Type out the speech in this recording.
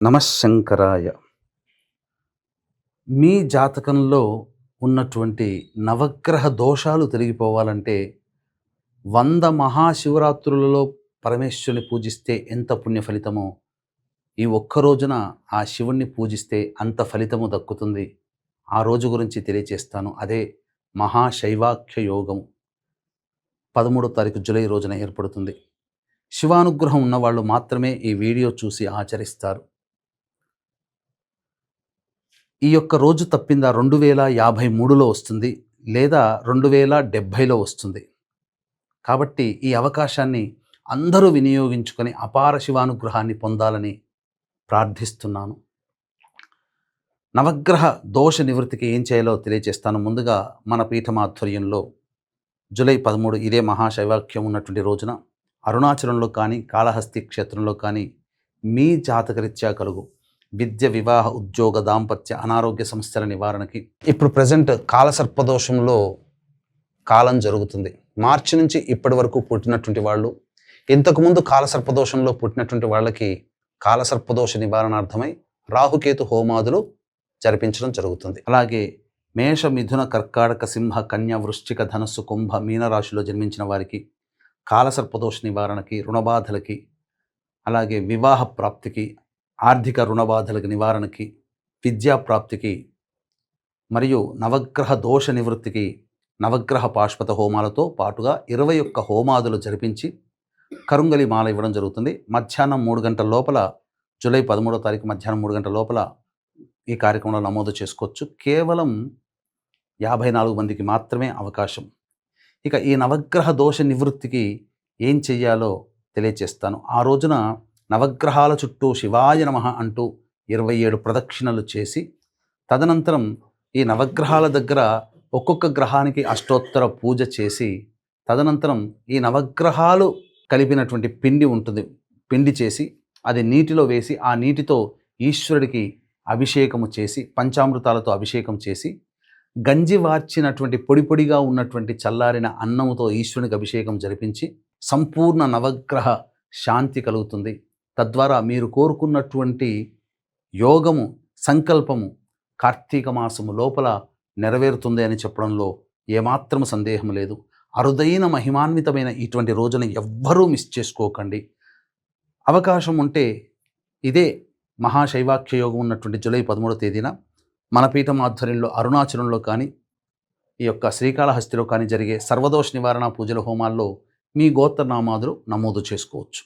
నమశంకరాయ. మీ జాతకంలో ఉన్నటువంటి నవగ్రహ దోషాలు తొలగిపోవాలంటే 100 మహాశివరాత్రులలో పరమేశ్వరుని పూజిస్తే ఎంత పుణ్య ఫలితమో, ఈ ఒక్క రోజున ఆ శివుణ్ణి పూజిస్తే అంత ఫలితము దక్కుతుంది. ఆ రోజు గురించి తెలియచేస్తాను. అదే మహాశైవాఖ్య యోగం. 13వ తారీఖు జూలై రోజున ఏర్పడుతుంది. శివానుగ్రహం ఉన్నవాళ్ళు మాత్రమే ఈ వీడియో చూసి ఆచరిస్తారు. ఈ యొక్క రోజు తప్పిందా 2053లో వస్తుంది, లేదా 2070లో వస్తుంది. కాబట్టి ఈ అవకాశాన్ని అందరూ వినియోగించుకొని అపార శివానుగ్రహాన్ని పొందాలని ప్రార్థిస్తున్నాను. నవగ్రహ దోష నివృత్తికి ఏం చేయాలో తెలియజేస్తాను. ముందుగా మన పీఠమాధ్వర్యంలో జూలై 13 ఇదే మహాశైవాఖ్యం ఉన్నటువంటి రోజున అరుణాచలంలో కానీ, కాళహస్తి క్షేత్రంలో కానీ మీ జాతకరీత్యా కలుగు విద్య, వివాహ, ఉద్యోగ, దాంపత్య, అనారోగ్య సమస్యల నివారణకి ఇప్పుడు ప్రజెంట్ కాలసర్పదోషంలో కాలం జరుగుతుంది. మార్చి నుంచి ఇప్పటి వరకు పుట్టినటువంటి వాళ్ళు, ఇంతకుముందు కాలసర్పదోషంలో పుట్టినటువంటి వాళ్ళకి కాలసర్పదోష నివారణార్థమై రాహుకేతు హోమాదులు జరిపించడం జరుగుతుంది. అలాగే మేష, మిథున, కర్కాటక, సింహ, కన్య, వృశ్చిక, ధనస్సు, కుంభ, మీనరాశిలో జన్మించిన వారికి కాలసర్పదోష నివారణకి, రుణబాధలకి, అలాగే వివాహ ప్రాప్తికి, ఆర్థిక రుణబాధలకు నివారణకి, విద్యా ప్రాప్తికి మరియు నవగ్రహ దోష నివృత్తికి నవగ్రహ పాశుపత హోమాలతో పాటుగా 21 హోమాదులు జరిపించి కరుంగలి మాల ఇవ్వడం జరుగుతుంది. మధ్యాహ్నం 3 గంటల లోపల, జూలై 13వ తారీఖు మధ్యాహ్నం 3 గంటల లోపల ఈ కార్యక్రమంలో నమోదు చేసుకోవచ్చు. కేవలం 54 మందికి మాత్రమే అవకాశం. ఇక ఈ నవగ్రహ దోష నివృత్తికి ఏం చెయ్యాలో తెలియచేస్తాను. ఆ రోజున నవగ్రహాల చుట్టూ శివాయ నమః అంటూ 27 ప్రదక్షిణలు చేసి, తదనంతరం ఈ నవగ్రహాల దగ్గర ఒక్కొక్క గ్రహానికి అష్టోత్తర పూజ చేసి, తదనంతరం ఈ నవగ్రహాలు కలిపినటువంటి పిండి ఉంటుంది, పిండి చేసి అది నీటిలో వేసి ఆ నీటితో ఈశ్వరుడికి అభిషేకము చేసి, పంచామృతాలతో అభిషేకం చేసి, గంజి వార్చినటువంటి పొడి పొడిగా ఉన్నటువంటి చల్లారిన అన్నముతో ఈశ్వరునికి అభిషేకం జరిపించి సంపూర్ణ నవగ్రహ శాంతి కలుగుతుంది. తద్వారా మీరు కోరుకున్నటువంటి యోగము, సంకల్పము కార్తీక మాసము లోపల నెరవేరుతుంది అని చెప్పడంలో ఏమాత్రం సందేహం లేదు. అరుదైన మహిమాన్వితమైన ఇటువంటి రోజున ఎవ్వరూ మిస్ చేసుకోకండి. అవకాశం ఉంటే ఇదే మహాశైవాఖ్య యోగం ఉన్నటువంటి జూలై 13వ తేదీన మన పీఠం ఆధ్వర్యంలో అరుణాచలంలో కానీ, ఈ యొక్క శ్రీకాళహస్తిలో కానీ జరిగే సర్వదోష నివారణ పూజల హోమాల్లో మీ గోత్రనామాదులు నమోదు చేసుకోవచ్చు.